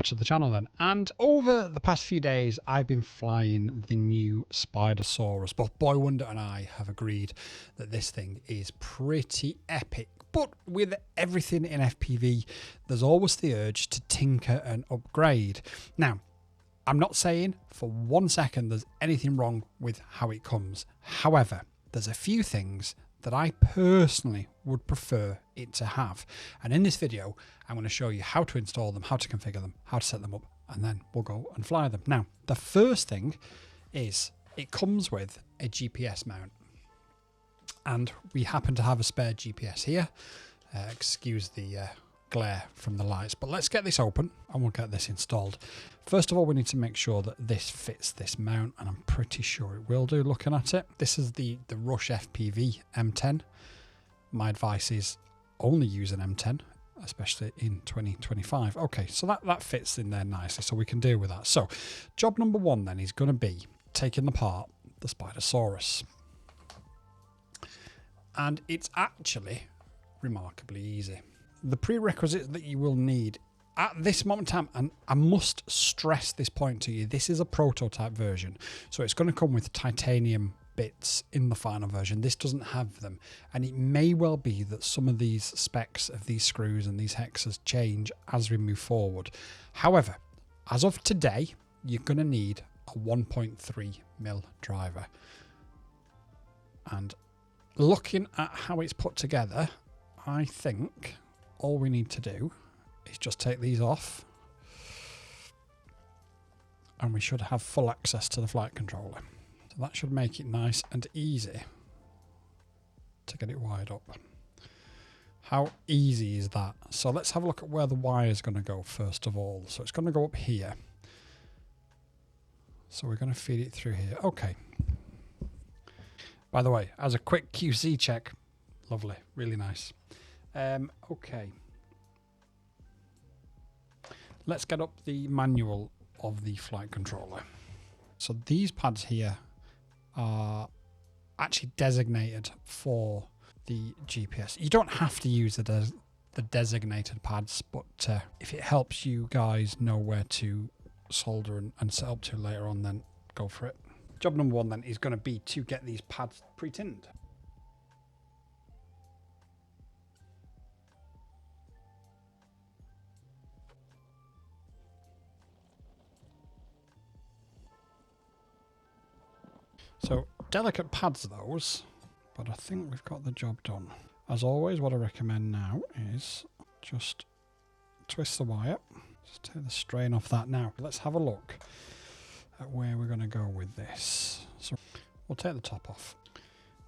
to the channel then. And over the past few days I've been flying the new Spydr SORAs. Both Boy Wonder and I have agreed that this thing is pretty epic. But with everything in FPV, there's always the urge to tinker and upgrade. Now, I'm not saying for 1 second there's anything wrong with how it comes. However, there's a few things that I personally would prefer it to have. And in this video, I'm going to show you how to install them, how to configure them, how to set them up, and then we'll go and fly them. Now, the first thing is it comes with a GPS mount. And we happen to have a spare GPS here. Excuse the glare from the lights, but let's get this open and we'll get this installed. First of all, we need to make sure that this fits this mount, and I'm pretty sure it will do looking at it. This is the Rush FPV M10. My advice is only use an M10, especially in 2025. Okay, so that fits in there nicely, so we can deal with that. So job number one then is going to be taking apart the Spidosaurus. And it's actually remarkably easy. The prerequisites that you will need at this moment in time, and I must stress this point to you, this is a prototype version, so it's going to come with titanium bits in the final version. This doesn't have them, and it may well be that some of these specs of these screws and these hexes change as we move forward. However, as of today, you're going to need a 1.3mm driver. And looking at how it's put together, I think all we need to do is just take these off and we should have full access to the flight controller. So that should make it nice and easy to get it wired up. How easy is that? So let's have a look at where the wire is going to go first of all. So it's going to go up here. So we're going to feed it through here. Okay. By the way, as a quick QC check, lovely, really nice. Okay. Let's get up the manual of the flight controller. So these pads here are actually designated for the GPS. You don't have to use the designated pads, but if it helps you guys know where to solder and set up to later on, then go for it. Job number one then is going to be to get these pads pre-tinned. So delicate pads those, but I think we've got the job done. As always, what I recommend now is just twist the wire. Just take the strain off that now. Let's have a look at where we're going to go with this. So we'll take the top off.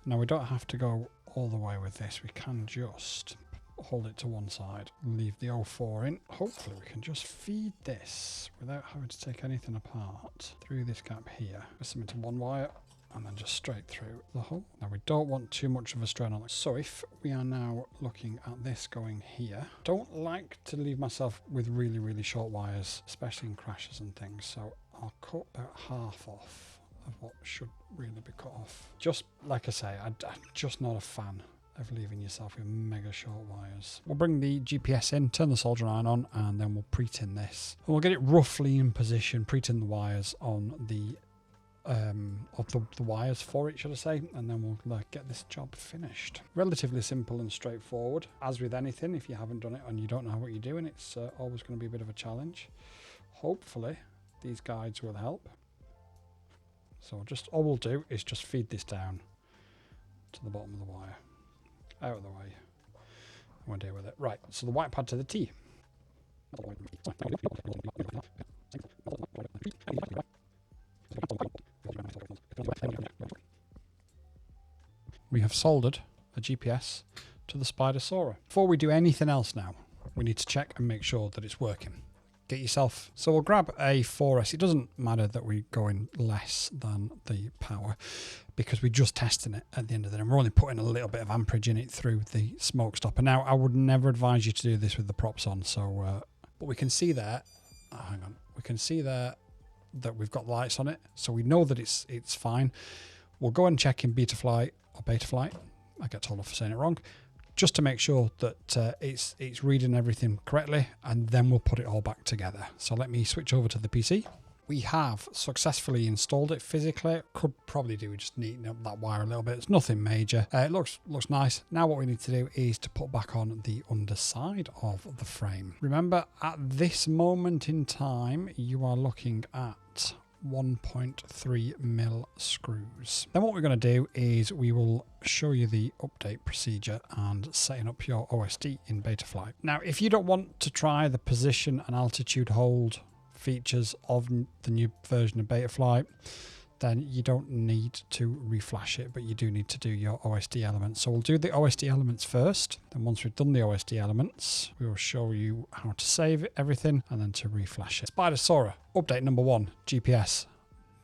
Now we don't have to go all the way with this. We can just hold it to one side, leave the O4 in. Hopefully we can just feed this without having to take anything apart through this gap here. Put them into one wire and then just straight through the hole. Now we don't want too much of a strain on it. So if we are now looking at this going here, don't like to leave myself with really, really short wires, especially in crashes and things. So I'll cut about half off of what should really be cut off. Just like I say, I'm just not a fan of leaving yourself with mega short wires. We'll bring the GPS in, turn the soldering iron on, and then we'll pre-tin this. And we'll get it roughly in position, pre-tin the wires on the wires for it, should I say, and then we'll get this job finished. Relatively simple and straightforward. As with anything, if you haven't done it and you don't know what you're doing, it's always going to be a bit of a challenge. Hopefully these guides will help. So just all we'll do is just feed this down to the bottom of the wire, out of the way, and we'll deal with it. Right, so the white pad to the T. We have soldered a GPS to the Spydr SORA. Before we do anything else now, we need to check and make sure that it's working. Get yourself, so we'll grab a 4S. It doesn't matter that we go in less than the power because we're just testing it at the end of the day. We're only putting a little bit of amperage in it through the smoke stopper. Now, I would never advise you to do this with the props on. So, but we can see there, hang on, we can see there that we've got lights on it. So we know that it's fine. We'll go and check in Betaflight or Betaflight. I get told off for saying it wrong. just to make sure that it's reading everything correctly, and then we'll put it all back together. So let me switch over to the PC. We have successfully installed it physically. Could probably do with just neatening up that wire a little bit. It's nothing major. It looks nice. Now what we need to do is to put back on the underside of the frame. Remember, at this moment in time, you are looking at 1.3 mil screws. Then what we're going to do is we will show you the update procedure and setting up your OSD in Betaflight. Now, if you don't want to try the position and altitude hold features of the new version of Betaflight, then you don't need to reflash it, but you do need to do your OSD elements. So we'll do the OSD elements first. Then once we've done the OSD elements, we will show you how to save everything and then to reflash it. Spydr SORA, update number 1, GPS,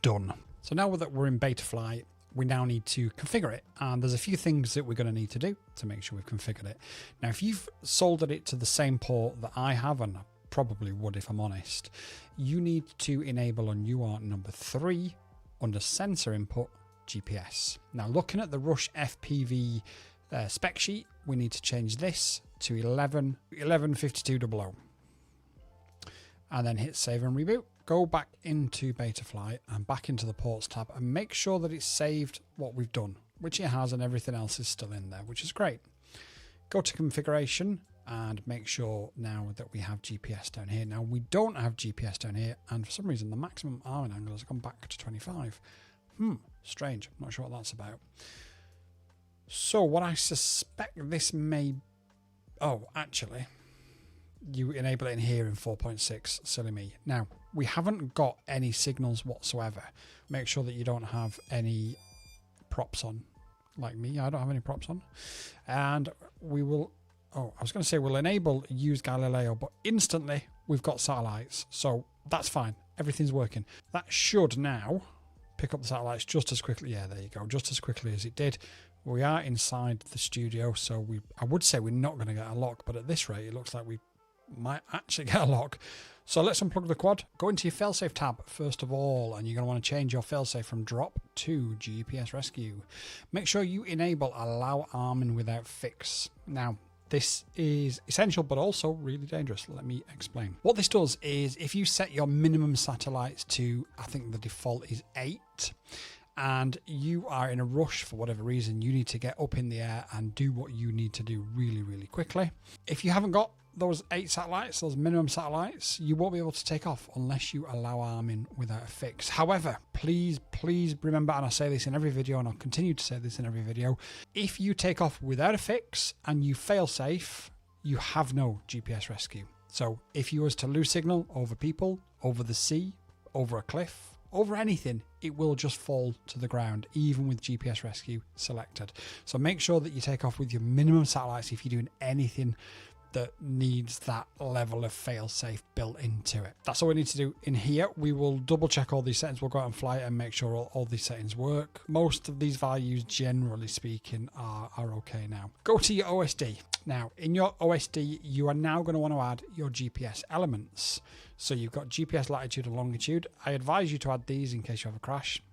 done. So now that we're in Betaflight, we now need to configure it. And there's a few things that we're going to need to do to make sure we've configured it. Now, if you've soldered it to the same port that I have, and I probably would if I'm honest, you need to enable on UART number 3 under sensor input GPS. Now, looking at the Rush FPV spec sheet, we need to change this to 115200 and then hit save and reboot. Go back into Betaflight and back into the ports tab and make sure that it's saved what we've done, which it has, and everything else is still in there, which is great. Go to configuration and make sure now that we have GPS down here. Now, we don't have GPS down here, and for some reason the maximum arming angle has gone back to 25. Strange. I'm not sure what that's about. So what I suspect this may... Oh, actually, you enable it in here in 4.6. Silly me. Now, we haven't got any signals whatsoever. Make sure that you don't have any props on. Like me, I don't have any props on. And we will... Oh, I was going to say we'll enable use Galileo, but instantly we've got satellites. So that's fine. Everything's working. That should now pick up the satellites just as quickly. Yeah, there you go. Just as quickly as it did. We are inside the studio, so I would say we're not going to get a lock, but at this rate, it looks like we might actually get a lock. So let's unplug the quad. Go into your failsafe tab first of all, and you're going to want to change your failsafe from drop to GPS rescue. Make sure you enable allow arming without fix. Now, this is essential, but also really dangerous. Let me explain. What this does is if you set your minimum satellites to, I think the default is 8, and you are in a rush for whatever reason, you need to get up in the air and do what you need to do really, really quickly. If you haven't got those 8 satellites, those minimum satellites, you won't be able to take off unless you allow arming without a fix. However, please remember, and I say this in every video and I'll continue to say this in every video, if you take off without a fix and you fail safe, you have no GPS rescue. So if you was to lose signal over people, over the sea, over a cliff, over anything, it will just fall to the ground, even with GPS rescue selected. So make sure that you take off with your minimum satellites if you're doing anything that needs that level of fail-safe built into it. That's all we need to do in here. We will double check all these settings. We'll go out and fly it and make sure all these settings work. Most of these values, generally speaking, are okay now. Go to your OSD. Now, in your OSD, you are now going to want to add your GPS elements. So you've got GPS latitude and longitude. I advise you to add these in case you have a crash.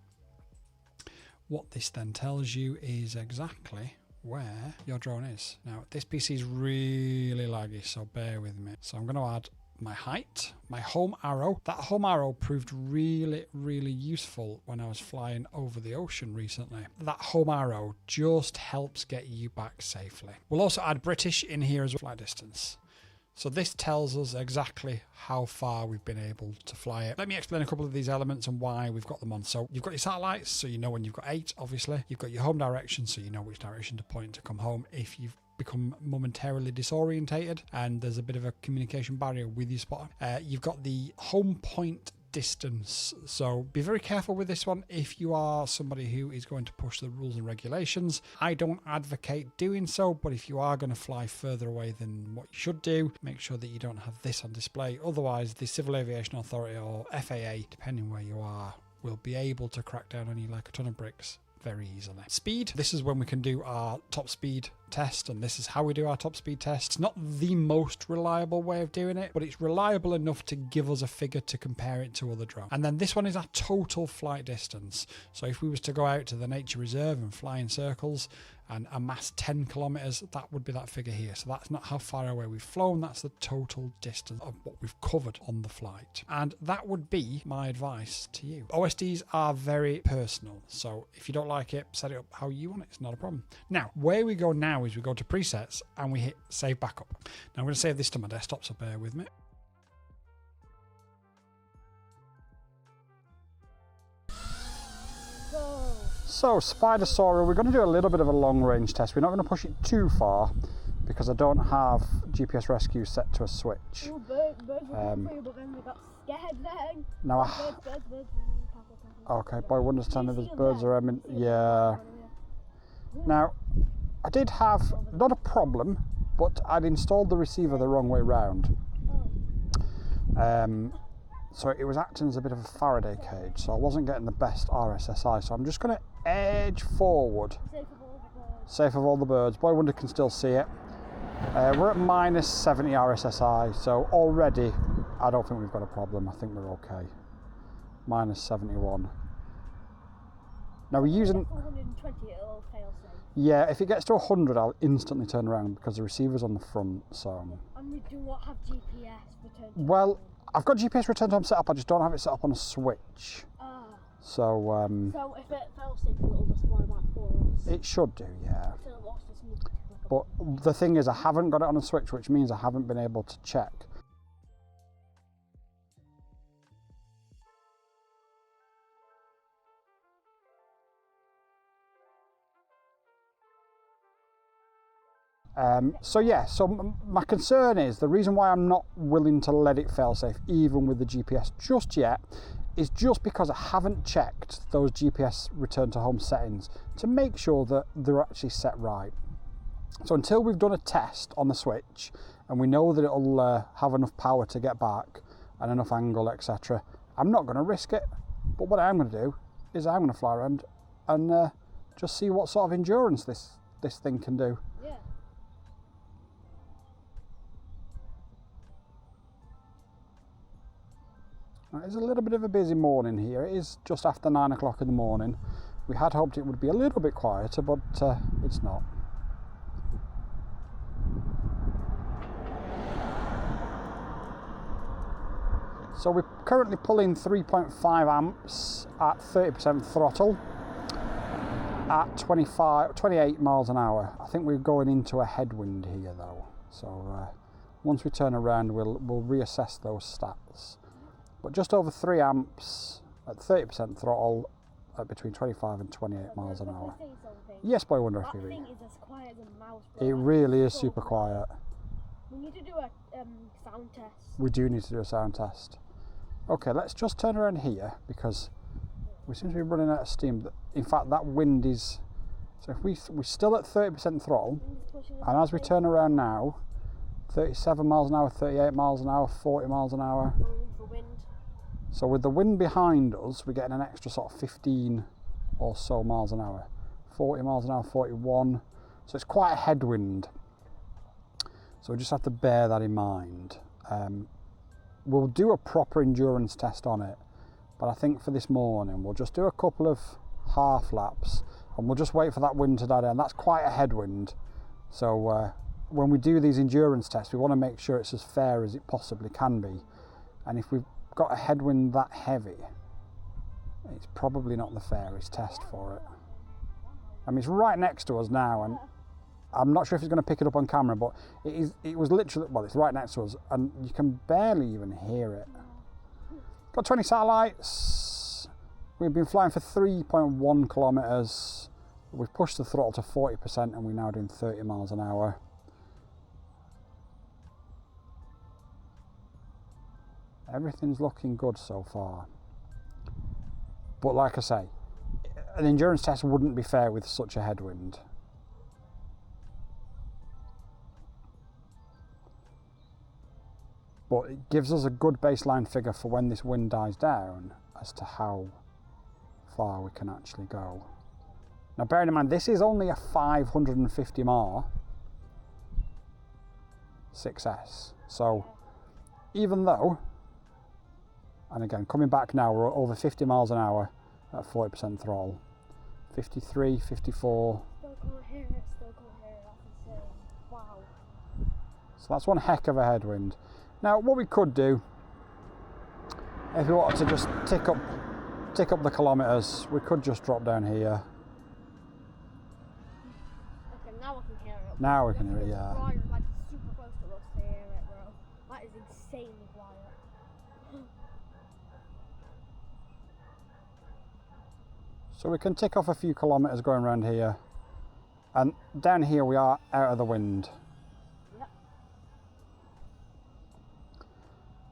What this then tells you is exactly where your drone is. Now, this PC is really laggy, so bear with me. So I'm going to add my height, my home arrow. That home arrow proved really, really useful when I was flying over the ocean recently. That home arrow just helps get you back safely. We'll also add British in here as well, flight distance. So this tells us exactly how far we've been able to fly it. Let me explain a couple of these elements and why we've got them on. So you've got your satellites, so you know when you've got 8, obviously. You've got your home direction, so you know which direction to point to come home if you've become momentarily disorientated and there's a bit of a communication barrier with your spotter. You've got the home point distance, so be very careful with this one if you are somebody who is going to push the rules and regulations. I don't advocate doing so, but if you are going to fly further away than what you should do, make sure that you don't have this on display. Otherwise, the Civil Aviation Authority or FAA, depending where you are, will be able to crack down on you like a ton of bricks very easily. Speed, this is when we can do our top speed test, and this is how we do our top speed tests. It's not the most reliable way of doing it, but it's reliable enough to give us a figure to compare it to other drones. And then this one is our total flight distance. So if we was to go out to the nature reserve and fly in circles and amass 10 kilometers, that would be that figure here. So that's not how far away we've flown, that's the total distance of what we've covered on the flight. And that would be my advice to you. OSDs are very personal, so if you don't like it, set it up how you want it, it's not a problem. Now, where we go now is we go to presets and we hit save backup. Now I'm going to save this to my desktop, so bear with me. So, Spydr SORA, we're going to do a little bit of a long range test. We're not going to push it too far because I don't have GPS rescue set to a switch. Ooh, birds were good for you, but then we got scared then. Now, Birds. okay, Boywonder's telling me there's birds around. Yeah. Now, I did have, not a problem, but I'd installed the receiver the wrong way round. So it was acting as a bit of a Faraday cage, so I wasn't getting the best RSSI. So I'm just going to edge forward. Safe of all the birds. Boywonder can still see it. We're at minus 70 RSSI, so already I don't think we've got a problem. I think we're okay. Minus 71. Now we're using... 120, it'll fail safe. Yeah, if it gets to 100, I'll instantly turn around because the receiver's on the front, so... And we do not have GPS return. Well, I've got GPS return time set up, I just don't have it set up on a switch. Ah. So, so if it fail safe, it'll just fly back for us. it should do, yeah. So it lost us But the thing is, I haven't got it on a switch, which means I haven't been able to check. So yeah, so my concern is, the reason why I'm not willing to let it fail safe, even with the GPS just yet, is just because I haven't checked those GPS return to home settings to make sure that they're actually set right. So until we've done a test on the switch and we know that it'll have enough power to get back and enough angle, etc., I'm not going to risk it. But what I'm going to do is I'm going to fly around and just see what sort of endurance this thing can do. Yeah. It's a little bit of a busy morning here. It is just after 9 o'clock in the morning. We had hoped it would be a little bit quieter, but it's not. So we're currently pulling 3.5 amps at 30% throttle at 28 miles an hour. I think we're going into a headwind here though. So once we turn around, we'll reassess those stats. But just over 3 amps at 30% throttle at between 25 and 28 miles an hour. Yes, Boywonderfpv. That thing is as quiet as a mouse. It really is super quiet. We need to do a sound test. We do need to do a sound test. Okay, let's just turn around here because we seem to be running out of steam. In fact, that wind is... So if we're still at 30% throttle, and as we turn around now, 37 miles an hour, 38 miles an hour, 40 miles an hour. So with the wind behind us, we're getting an extra sort of 15 or so miles an hour. 40 miles an hour, 41. So it's quite a headwind. So we just have to bear that in mind. We'll do a proper endurance test on it, but I think for this morning, we'll just do a couple of half laps and we'll just wait for that wind to die down. That's quite a headwind. So when we do these endurance tests, we want to make sure it's as fair as it possibly can be. And if we've got a headwind that heavy, it's probably not the fairest test for it. I mean, it's right next to us now, and I'm not sure if it's going to pick it up on camera, but it was literally, well, it's right next to us, and you can barely even hear it. Got 20 satellites. We've been flying for 3.1 kilometers. We've pushed the throttle to 40%, and we're now doing 30 miles an hour. Everything's looking good so far. But like I say, an endurance test wouldn't be fair with such a headwind. But it gives us a good baseline figure for when this wind dies down as to how far we can actually go. Now bearing in mind, this is only a 550 mAh 6S. So even though, and again, coming back now, we're over 50 miles an hour at 40% throttle. 53, 54. Still can't hear it, still can't hear it, that's insane. Wow. So that's one heck of a headwind. Now what we could do, if we wanted to just tick up the kilometres, we could just drop down here. Okay, now I can hear it. Now we can hear it, yeah. Right, like super close to us to hear it, bro. That is insanely quiet. So we can tick off a few kilometres going around here. And down here we are out of the wind. Yep.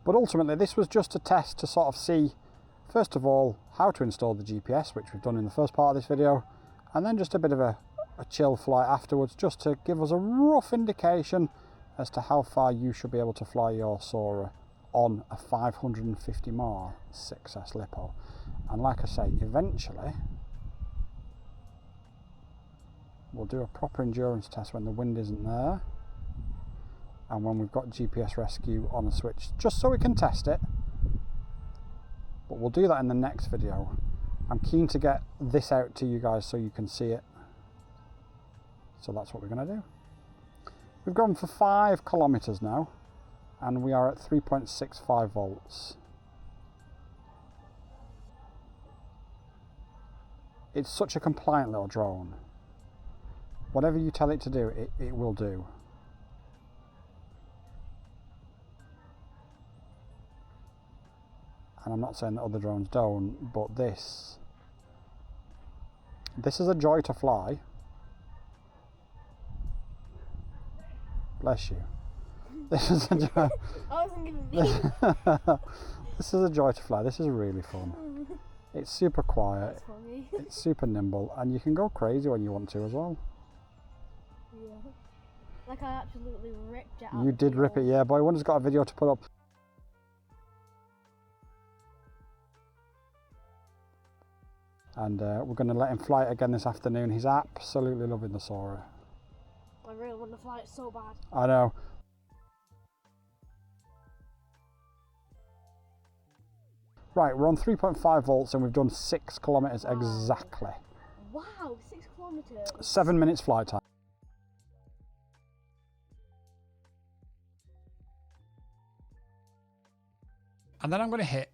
But ultimately this was just a test to sort of see, first of all, how to install the GPS, which we've done in the first part of this video, and then just a bit of a chill flight afterwards, just to give us a rough indication as to how far you should be able to fly your SORA on a 550 mAh 6S LiPo. And like I say, eventually we'll do a proper endurance test when the wind isn't there and when we've got GPS rescue on a switch, just so we can test it. But we'll do that in the next video. I'm keen to get this out to you guys so you can see it. So that's what we're going to do. We've gone for 5 kilometers now and we are at 3.65 volts. It's such a compliant little drone. Whatever you tell it to do, it will do. And I'm not saying that other drones don't, but this is a joy to fly. Bless you. This is a joy. I wasn't gonna be. This is a joy to fly. This is really fun. It's super quiet. That's funny. It's super nimble, and you can go crazy when you want to as well. Yeah. Like I absolutely ripped it out. You did rip it, yeah. Boywonder's got a video to put up. And we're going to let him fly it again this afternoon. He's absolutely loving the SORA. I really want to fly it so bad. I know. Right, we're on 3.5 volts and we've done 6 kilometres exactly. Wow, 6 kilometres. 7 minutes flight time. And then I'm going to hit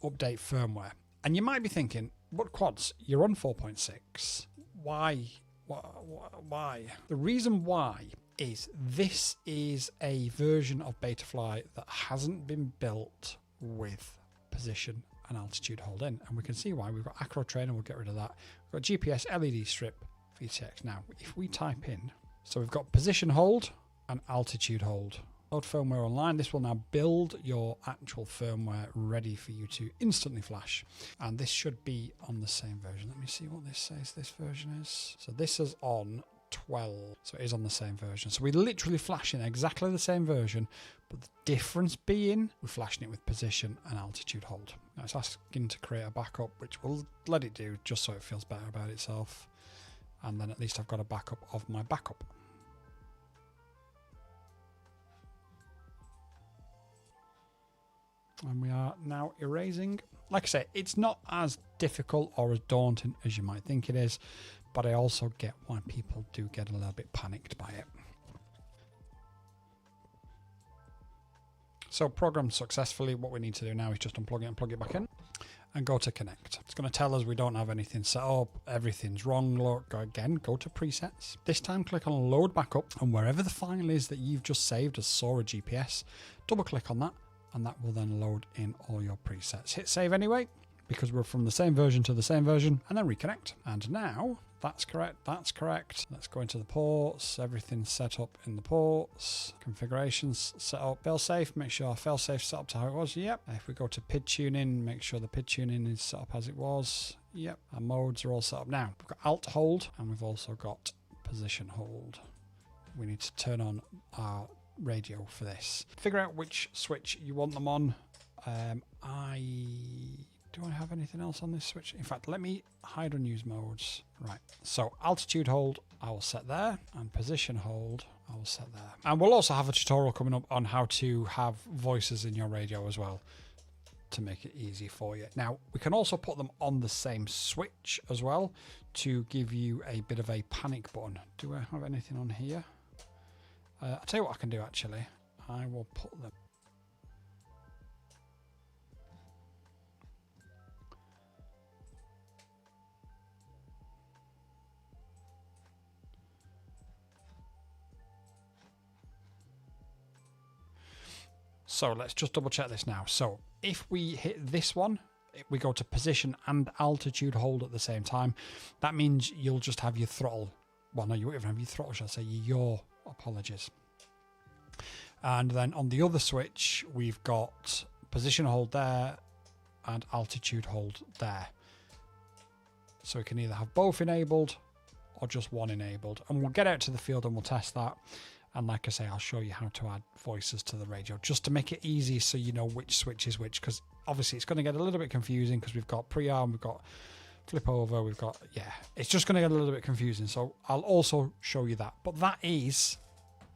update firmware. And you might be thinking, but Quads, you're on 4.6. Why? Why? The reason why is this is a version of Betaflight that hasn't been built with position and altitude hold in. And we can see why. We've got acro trainer, we'll get rid of that. We've got GPS LED strip VTX. Now, if we type in, so we've got position hold and altitude hold. Load firmware online. This will now build your actual firmware ready for you to instantly flash. And this should be on the same version. Let me see what this says this version is. So this is on 12. So it is on the same version. So we're literally flashing exactly the same version, but the difference being we're flashing it with position and altitude hold. Now it's asking to create a backup, which we'll let it do just so it feels better about itself. And then at least I've got a backup of my backup. And we are now erasing. Like I say, it's not as difficult or as daunting as you might think it is, but I also get why people do get a little bit panicked by it. So programmed successfully. What we need to do now is just unplug it and plug it back in and go to connect. It's going to tell us we don't have anything set up, everything's wrong. Look, again, go to presets. This time click on load backup, and wherever the file is that you've just saved as SORA GPS, double click on that, and that will then load in all your presets. Hit save anyway, because we're from the same version to the same version, and then reconnect. And now that's correct, that's correct. Let's go into the ports, everything's set up in the ports, configurations set up, failsafe, make sure our failsafe set up to how it was, yep. If we go to PID tuning, make sure the PID tuning is set up as it was, yep. Our modes are all set up now. We've got alt hold, and we've also got position hold. We need to turn on our radio for this. Figure out which switch you want them on. Do I have anything else on this switch? In fact, let me hide unused modes. Right, so altitude hold, I will set there, and position hold, I will set there. And we'll also have a tutorial coming up on how to have voices in your radio as well, to make it easy for you. Now, we can also put them on the same switch as well to give you a bit of a panic button. Do I have anything on here? I'll tell you what I can do actually. I will put them. So let's just double check this now. So if we hit this one, we go to position and altitude hold at the same time. That means you'll just have your throttle. Well, no, you won't even have your throttle, shall I say, your apologies. And then on the other switch, we've got position hold there and altitude hold there. So we can either have both enabled or just one enabled. And we'll get out to the field and we'll test that. And like I say, I'll show you how to add voices to the radio, just to make it easy so you know which switch is which, because obviously it's going to get a little bit confusing because we've got pre-arm, we've got flip over, we've got, yeah, it's just going to get a little bit confusing. So I'll also show you that. But that is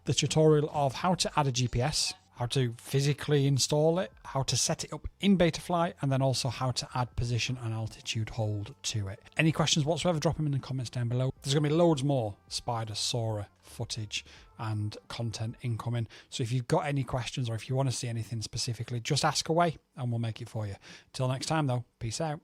the tutorial of how to add a GPS, how to physically install it, how to set it up in Betaflight, and then also how to add position and altitude hold to it. Any questions whatsoever, drop them in the comments down below. There's going to be loads more Spydr SORA footage and content incoming. So if you've got any questions or if you want to see anything specifically, just ask away and we'll make it for you. Till next time though, peace out.